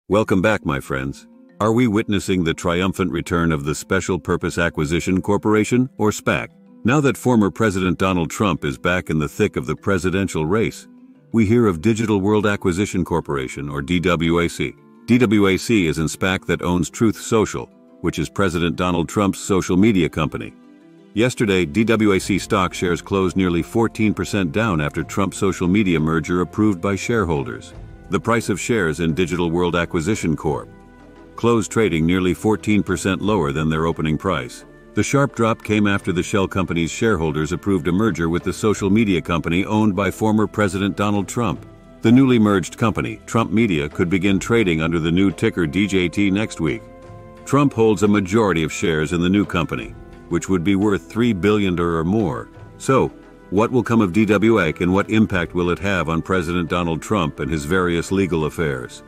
Welcome back, my friends. Are we witnessing the triumphant return of the Special Purpose Acquisition Corporation, or SPAC? Now that former President Donald Trump is back in the thick of the presidential race, we hear of Digital World Acquisition Corporation, or DWAC. DWAC is an SPAC that owns Truth Social, which is President Donald Trump's social media company. Yesterday, DWAC stock shares closed nearly 14% down after Trump's social media merger approved by shareholders. The price of shares in Digital World Acquisition Corp. closed trading nearly 14% lower than their opening price. The sharp drop came after the shell company's shareholders approved a merger with the social media company owned by former President Donald Trump. The newly merged company, Trump Media, could begin trading under the new ticker DJT next week. Trump holds a majority of shares in the new company, which would be worth $3 billion or more. So, what will come of DWAC and what impact will it have on President Donald Trump and his various legal affairs?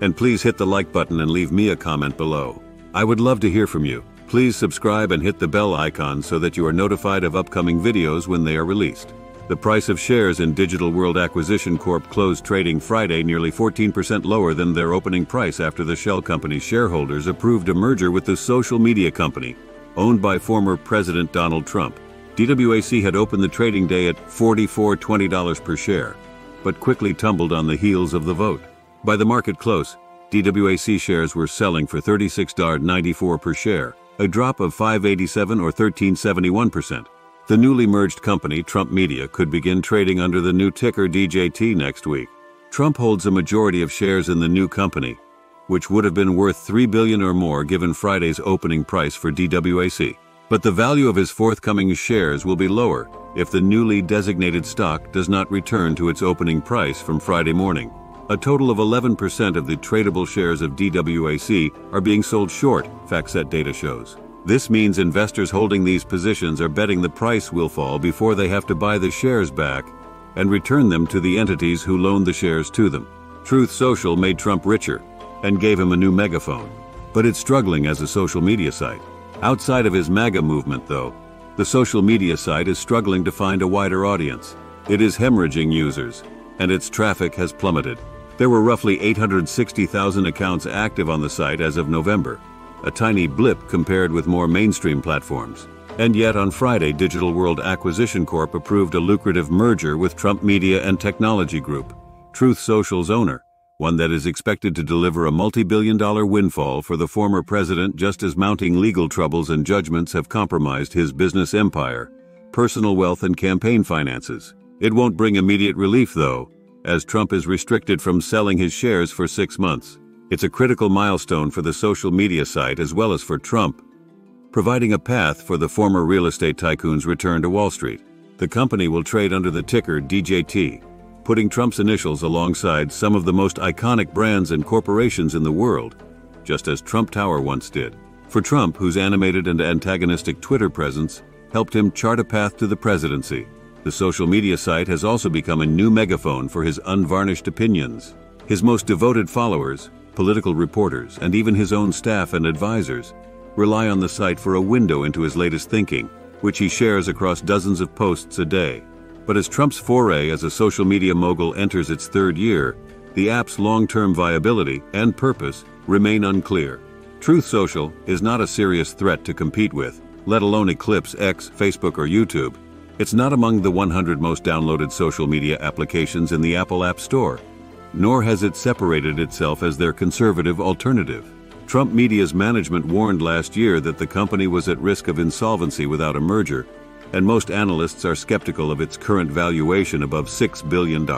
And please hit the like button and leave me a comment below. I would love to hear from you. Please subscribe and hit the bell icon so that you are notified of upcoming videos when they are released. The price of shares in Digital World Acquisition Corp closed trading Friday nearly 14% lower than their opening price after the shell company's shareholders approved a merger with the social media company owned by former President Donald Trump. DWAC had opened the trading day at $44.20 per share, but quickly tumbled on the heels of the vote. By the market close, DWAC shares were selling for $36.94 per share, a drop of $5.87 or 13.71%. The newly merged company, Trump Media, could begin trading under the new ticker DJT next week. Trump holds a majority of shares in the new company, which would have been worth $3 billion or more given Friday's opening price for DWAC. But the value of his forthcoming shares will be lower if the newly designated stock does not return to its opening price from Friday morning. A total of 11% of the tradable shares of DWAC are being sold short, FactSet data shows. This means investors holding these positions are betting the price will fall before they have to buy the shares back and return them to the entities who loaned the shares to them. Truth Social made Trump richer and gave him a new megaphone, but it's struggling as a social media site. Outside of his MAGA movement, though, the social media site is struggling to find a wider audience. It is hemorrhaging users, and its traffic has plummeted. There were roughly 860,000 accounts active on the site as of November, a tiny blip compared with more mainstream platforms. And yet on Friday, Digital World Acquisition Corp approved a lucrative merger with Trump Media and Technology Group, Truth Social's owner, one that is expected to deliver a multi-billion-dollar windfall for the former president just as mounting legal troubles and judgments have compromised his business empire, personal wealth and campaign finances. It won't bring immediate relief, though, as Trump is restricted from selling his shares for 6 months. It's a critical milestone for the social media site as well as for Trump, providing a path for the former real estate tycoon's return to Wall Street. The company will trade under the ticker DJT, putting Trump's initials alongside some of the most iconic brands and corporations in the world, just as Trump Tower once did. For Trump, whose animated and antagonistic Twitter presence helped him chart a path to the presidency, the social media site has also become a new megaphone for his unvarnished opinions. His most devoted followers, political reporters, and even his own staff and advisors rely on the site for a window into his latest thinking, which he shares across dozens of posts a day. But as Trump's foray as a social media mogul enters its third year, the app's long-term viability and purpose remain unclear. Truth Social is not a serious threat to compete with, let alone eclipse X, Facebook, or YouTube. It's not among the 100 most downloaded social media applications in the Apple App Store, nor has it separated itself as their conservative alternative. Trump Media's management warned last year that the company was at risk of insolvency without a merger, and most analysts are skeptical of its current valuation above $6 billion.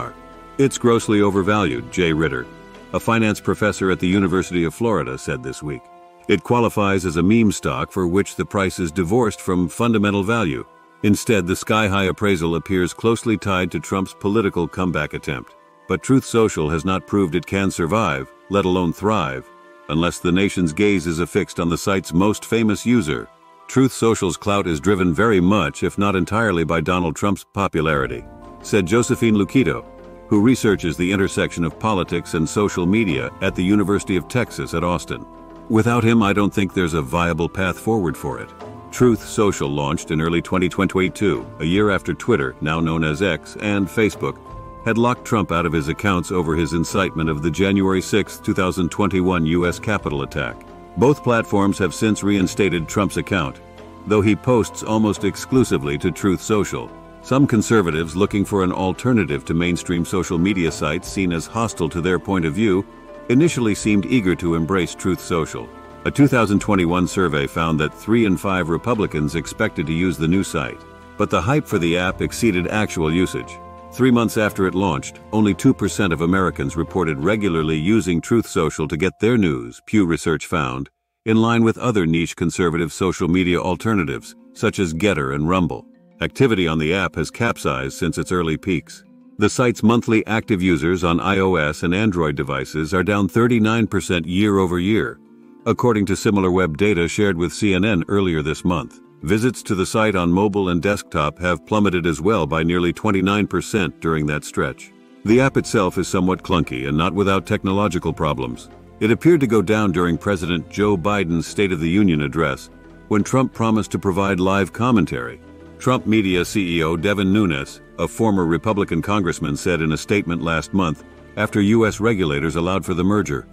It's grossly overvalued, Jay Ritter, a finance professor at the University of Florida, said this week. It qualifies as a meme stock for which the price is divorced from fundamental value. Instead, the sky-high appraisal appears closely tied to Trump's political comeback attempt. But Truth Social has not proved it can survive, let alone thrive, unless the nation's gaze is affixed on the site's most famous user. Truth Social's clout is driven very much, if not entirely, by Donald Trump's popularity, said Josephine Luquito, who researches the intersection of politics and social media at the University of Texas at Austin. Without him, I don't think there's a viable path forward for it. Truth Social launched in early 2022, a year after Twitter, now known as X, and Facebook, had locked Trump out of his accounts over his incitement of the January 6, 2021 U.S. Capitol attack. Both platforms have since reinstated Trump's account, though he posts almost exclusively to Truth Social. Some conservatives looking for an alternative to mainstream social media sites seen as hostile to their point of view initially seemed eager to embrace Truth Social. A 2021 survey found that 3 in 5 Republicans expected to use the new site, but the hype for the app exceeded actual usage. 3 months after it launched, only 2% of Americans reported regularly using Truth Social to get their news, Pew Research found, in line with other niche conservative social media alternatives, such as Getter and Rumble. Activity on the app has capsized since its early peaks. The site's monthly active users on iOS and Android devices are down 39% year over year, according to SimilarWeb data shared with CNN earlier this month. Visits to the site on mobile and desktop have plummeted as well by nearly 29% during that stretch. The app itself is somewhat clunky and not without technological problems. It appeared to go down during President Joe Biden's State of the Union address, when Trump promised to provide live commentary. Trump Media CEO Devin Nunes, a former Republican congressman, said in a statement last month after U.S. regulators allowed for the merger,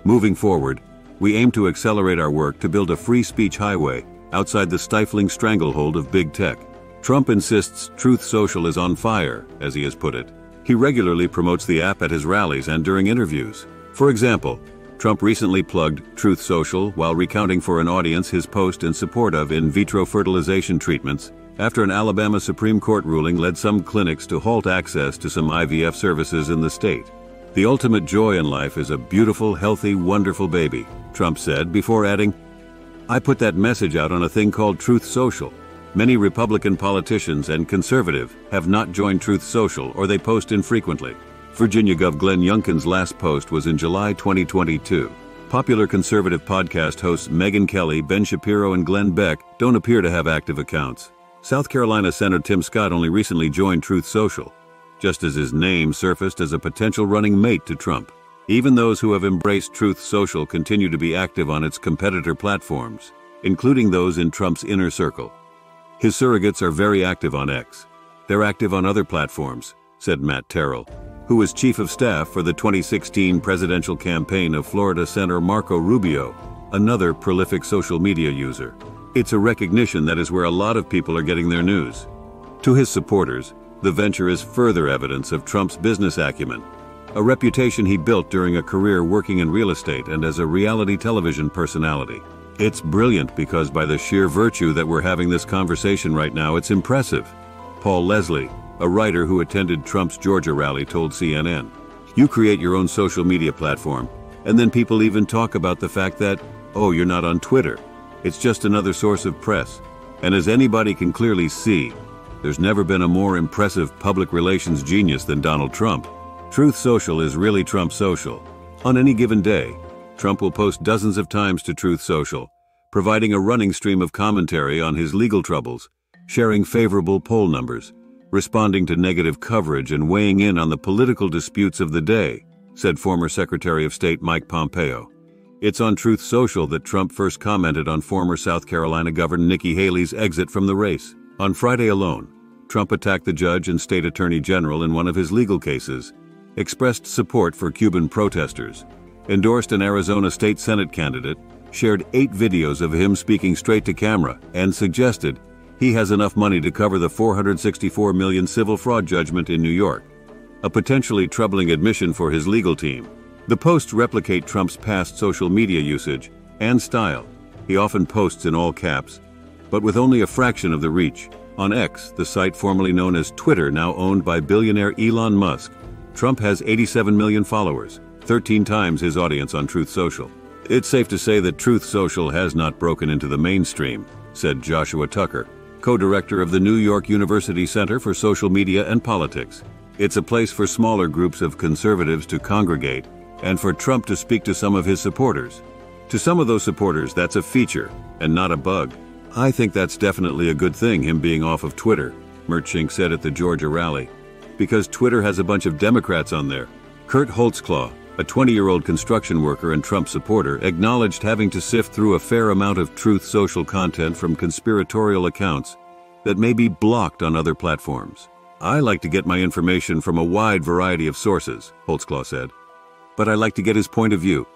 "Moving forward, we aim to accelerate our work to build a free speech highway outside the stifling stranglehold of big tech." Trump insists Truth Social is on fire, as he has put it. He regularly promotes the app at his rallies and during interviews. For example, Trump recently plugged Truth Social while recounting for an audience his post in support of in vitro fertilization treatments after an Alabama Supreme Court ruling led some clinics to halt access to some IVF services in the state. "The ultimate joy in life is a beautiful, healthy, wonderful baby," Trump said, before adding, "I put that message out on a thing called Truth Social. Many Republican politicians and conservative have not joined Truth Social, or they post infrequently." Virginia Gov. Glenn Youngkin's last post was in July 2022. Popular conservative podcast hosts Megyn Kelly, Ben Shapiro, and Glenn Beck don't appear to have active accounts. South Carolina Senator Tim Scott only recently joined Truth Social, just as his name surfaced as a potential running mate to Trump. Even those who have embraced Truth Social continue to be active on its competitor platforms, including those in Trump's inner circle. "His surrogates are very active on X. They're active on other platforms," said Matt Terrell, who was chief of staff for the 2016 presidential campaign of Florida Senator Marco Rubio, another prolific social media user. "It's a recognition that is where a lot of people are getting their news." To his supporters, the venture is further evidence of Trump's business acumen, a reputation he built during a career working in real estate and as a reality television personality. "It's brilliant because by the sheer virtue that we're having this conversation right now, it's impressive," Paul Leslie, a writer who attended Trump's Georgia rally, told CNN. "You create your own social media platform, and then people even talk about the fact that, oh, you're not on Twitter. It's just another source of press. And as anybody can clearly see, there's never been a more impressive public relations genius than Donald Trump. Truth Social is really Trump Social. On any given day, Trump will post dozens of times to Truth Social, providing a running stream of commentary on his legal troubles, sharing favorable poll numbers, responding to negative coverage, and weighing in on the political disputes of the day," said former Secretary of State Mike Pompeo. It's on Truth Social that Trump first commented on former South Carolina Governor Nikki Haley's exit from the race. On Friday alone, Trump attacked the judge and state attorney general in one of his legal cases, expressed support for Cuban protesters, endorsed an Arizona state Senate candidate, shared 8 videos of him speaking straight to camera, and suggested he has enough money to cover the $464 million civil fraud judgment in New York, a potentially troubling admission for his legal team. The posts replicate Trump's past social media usage and style. He often posts in all caps, but with only a fraction of the reach. On X, the site formerly known as Twitter, now owned by billionaire Elon Musk, Trump has 87 million followers, 13 times his audience on Truth Social. "It's safe to say that Truth Social has not broken into the mainstream," said Joshua Tucker, co-director of the New York University Center for Social Media and Politics. "It's a place for smaller groups of conservatives to congregate and for Trump to speak to some of his supporters. To some of those supporters, that's a feature and not a bug. I think that's definitely a good thing, him being off of Twitter," Mertschink said at the Georgia rally, "because Twitter has a bunch of Democrats on there." Kurt Holtzclaw, a 20-year-old construction worker and Trump supporter, acknowledged having to sift through a fair amount of Truth Social content from conspiratorial accounts that may be blocked on other platforms. I like to get my information from a wide variety of sources, Holtzclaw said. But I like to get his point of view.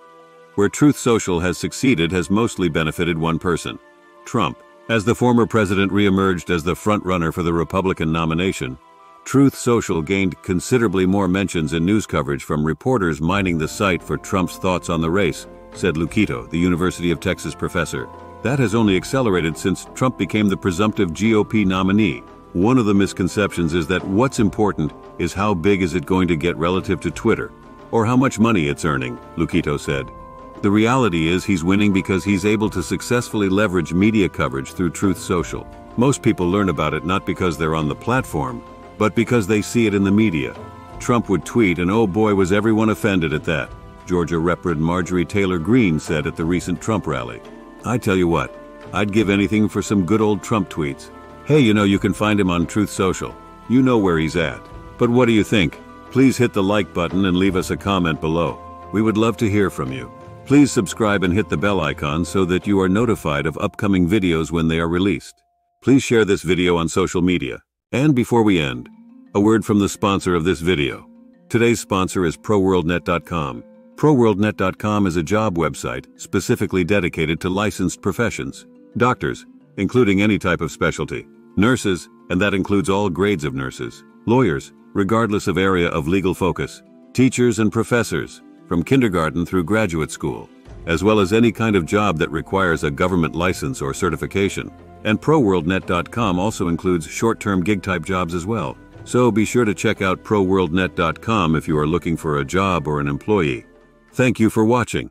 Where Truth Social has succeeded has mostly benefited one person, Trump. As the former president re-emerged as the front-runner for the Republican nomination, Truth Social gained considerably more mentions and news coverage from reporters mining the site for Trump's thoughts on the race, said Luquito, the University of Texas professor. That has only accelerated since Trump became the presumptive GOP nominee. One of the misconceptions is that what's important is how big is it going to get relative to Twitter, or how much money it's earning, Luquito said. The reality is he's winning because he's able to successfully leverage media coverage through Truth Social. Most people learn about it not because they're on the platform, but because they see it in the media. Trump would tweet, and oh boy was everyone offended at that, Georgia Rep. Marjorie Taylor Greene said at the recent Trump rally. I tell you what, I'd give anything for some good old Trump tweets. Hey, you can find him on Truth Social. You know where he's at. But what do you think? Please hit the like button and leave us a comment below. We would love to hear from you. Please subscribe and hit the bell icon so that you are notified of upcoming videos when they are released. Please share this video on social media. And before we end, a word from the sponsor of this video. Today's sponsor is ProWorldNet.com. ProWorldNet.com is a job website specifically dedicated to licensed professions. Doctors, including any type of specialty. Nurses, and that includes all grades of nurses. Lawyers, regardless of area of legal focus. Teachers and professors, from kindergarten through graduate school, as well as any kind of job that requires a government license or certification. And ProWorldNet.com also includes short-term gig-type jobs as well. So be sure to check out ProWorldNet.com if you are looking for a job or an employee. Thank you for watching.